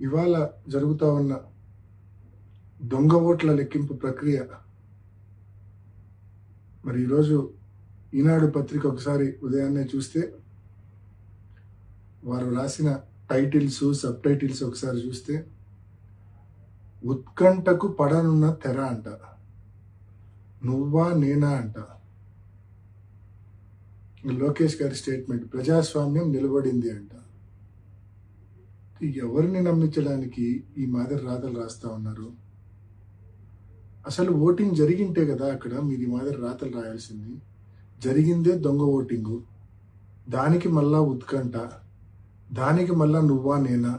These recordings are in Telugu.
ఇవాళ జరుగుతూ ఉన్న దొంగ ఓట్ల లెక్కింపు ప్రక్రియ మరి ఈరోజు ఈనాడు పత్రిక ఒకసారి ఉదయాన్నే చూస్తే వారు రాసిన టైటిల్స్ సబ్ టైటిల్స్ ఒకసారి చూస్తే ఉత్కంఠకు పడనున్న తెర అంట, నువ్వా నేనా అంట. లోకేష్ గారి స్టేట్మెంట్, ప్రజాస్వామ్యం నిలబడింది అంట. ఎవరిని నమ్మించడానికి ఈ మాదిరి రాతలు రాస్తా ఉన్నారు? అసలు ఓటింగ్ జరిగింటే కదా అక్కడ మీరు ఈ మాదిరి రాతలు రాయాల్సింది. జరిగిందే దొంగ ఓటింగు, దానికి మళ్ళా ఉత్కంఠ, దానికి మళ్ళా నువ్వా నేనా,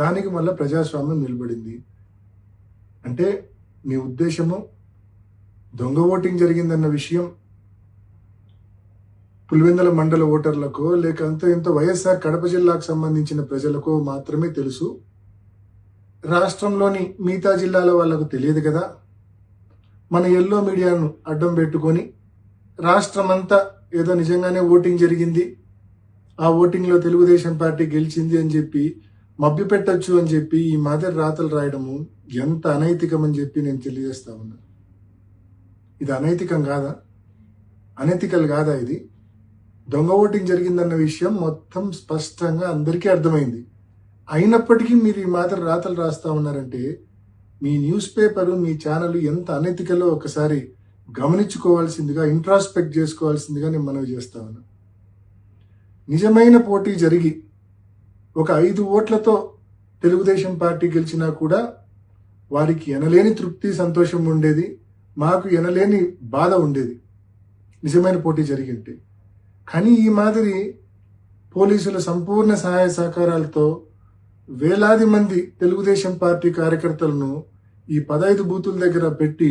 దానికి మళ్ళా ప్రజాస్వామ్యం నిలబడింది అంటే మీ ఉద్దేశము దొంగ ఓటింగ్ జరిగిందన్న విషయం పులివెందుల మండల ఓటర్లకో లేక ఎంతో వైఎస్ఆర్ కడప జిల్లాకు సంబంధించిన ప్రజలకో మాత్రమే తెలుసు. రాష్ట్రంలోని మిగతా జిల్లాల వాళ్ళకు తెలియదు కదా. మన ఎల్లో మీడియాను అడ్డం పెట్టుకొని రాష్ట్రమంతా ఏదో నిజంగానే ఓటింగ్ జరిగింది, ఆ ఓటింగ్లో తెలుగుదేశం పార్టీ గెలిచింది అని చెప్పి మభ్యపెట్టచ్చు అని చెప్పి ఈ మాదిరి రాతలు రాయడము ఎంత అనైతికం అని చెప్పి నేను తెలియజేస్తా ఉన్నా. ఇది అనైతికం కాదా? అనైతికల్ కాదా? ఇది దొంగ ఓటింగ్ జరిగిందన్న విషయం మొత్తం స్పష్టంగా అందరికీ అర్థమైంది. అయినప్పటికీ మీరు ఈ మాదిరి రాతలు రాస్తా ఉన్నారంటే మీ న్యూస్ పేపరు, మీ ఛానల్ ఎంత అనైతికలో ఒకసారి గమనించుకోవాల్సిందిగా, ఇంట్రాస్పెక్ట్ చేసుకోవాల్సిందిగా నేను మనవి చేస్తా ఉన్నా. నిజమైన పోటీ జరిగి ఒక 5 ఓట్లతో తెలుగుదేశం పార్టీ గెలిచినా కూడా వారికి ఎనలేని తృప్తి, సంతోషం ఉండేది, మాకు ఎనలేని బాధ ఉండేది నిజమైన పోటీ జరిగింటే. కానీ ఈ మాదిరి పోలీసుల సంపూర్ణ సహాయ సహకారాలతో వేలాది మంది తెలుగుదేశం పార్టీ కార్యకర్తలను ఈ 15 బూతుల దగ్గర పెట్టి,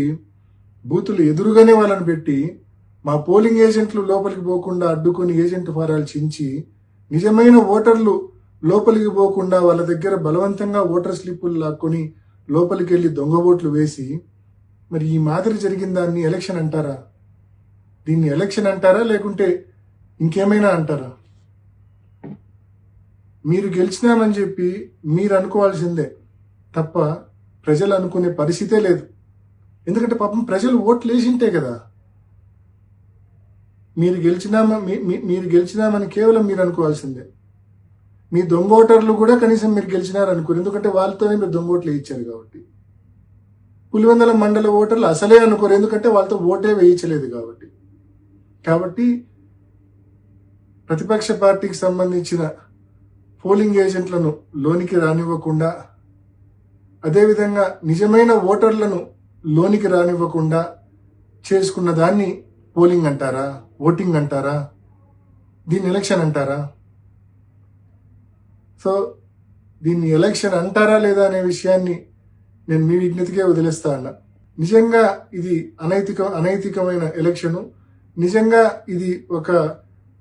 బూతులు ఎదురుగానే వాళ్ళని పెట్టి, మా పోలింగ్ ఏజెంట్లు లోపలికి పోకుండా అడ్డుకొని ఏజెంట్ ఫారాలు చించి, నిజమైన ఓటర్లు లోపలికి పోకుండా వాళ్ళ దగ్గర బలవంతంగా ఓటర్ స్లిప్పులు లాక్కొని లోపలికి వెళ్ళి దొంగ ఓట్లు వేసి, మరి ఈ మాదిరి జరిగిన దాన్ని ఎలక్షన్ అంటారా? దీన్ని ఎలక్షన్ అంటారా లేకుంటే ఇంకేమైనా అంటారా? మీరు గెలిచినామని చెప్పి మీరు అనుకోవాల్సిందే తప్ప ప్రజలు అనుకునే పరిస్థితే లేదు. ఎందుకంటే పాపం ప్రజలు ఓట్లు వేసింటే కదా మీరు గెలిచినామని కేవలం మీరు అనుకోవాల్సిందే. మీ దొంగ ఓటర్లు కూడా కనీసం మీరు గెలిచినారనుకోరు, ఎందుకంటే వాళ్ళతోనే మీరు దొంగ ఓట్లు వేయించారు కాబట్టి. పులివెందుల మండల ఓటర్లు అసలే అనుకోరు, ఎందుకంటే వాళ్ళతో ఓటే వేయించలేదు కాబట్టి ప్రతిపక్ష పార్టీకి సంబంధించిన పోలింగ్ ఏజెంట్లను లోనికి రానివ్వకుండా, అదేవిధంగా నిజమైన ఓటర్లను లోనికి రానివ్వకుండా చేసుకున్న దాన్ని పోలింగ్ అంటారా? ఓటింగ్ అంటారా? దీన్ని ఎలక్షన్ అంటారా? సో దీన్ని ఎలక్షన్ అంటారా లేదా అనే విషయాన్ని నేను మీ విజ్ఞతకే వదిలేస్తా అన్నా. నిజంగా ఇది అనైతికమైన ఎలక్షను. నిజంగా ఇది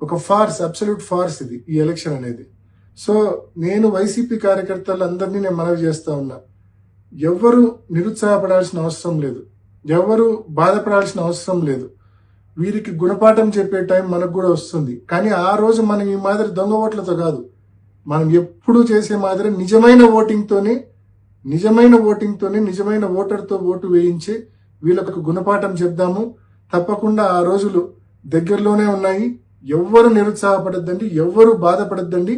ఒక ఫార్స్, అబ్సల్యూట్ ఫార్స్ ఇది ఈ ఎలక్షన్ అనేది. సో నేను వైసీపీ కార్యకర్తలందరినీ నేను మనవి చేస్తా ఉన్నా, ఎవ్వరూ నిరుత్సాహపడాల్సిన అవసరం లేదు, ఎవ్వరూ బాధపడాల్సిన అవసరం లేదు. వీరికి గుణపాఠం చెప్పే టైం మనకు కూడా వస్తుంది. కానీ ఆ రోజు మనం ఈ మాదిరి దొంగ ఓట్లతో కాదు, మనం ఎప్పుడూ చేసే మాదిరి నిజమైన ఓటింగ్తోనే నిజమైన ఓటర్తో ఓటు వేయించి వీళ్ళకు గుణపాఠం చెప్దాము. తప్పకుండా ఆ రోజులు దగ్గరలోనే ఉన్నాయి. ఎవ్వరు నిరుత్సాహపడద్దండి, ఎవ్వరు బాధపడద్దండి.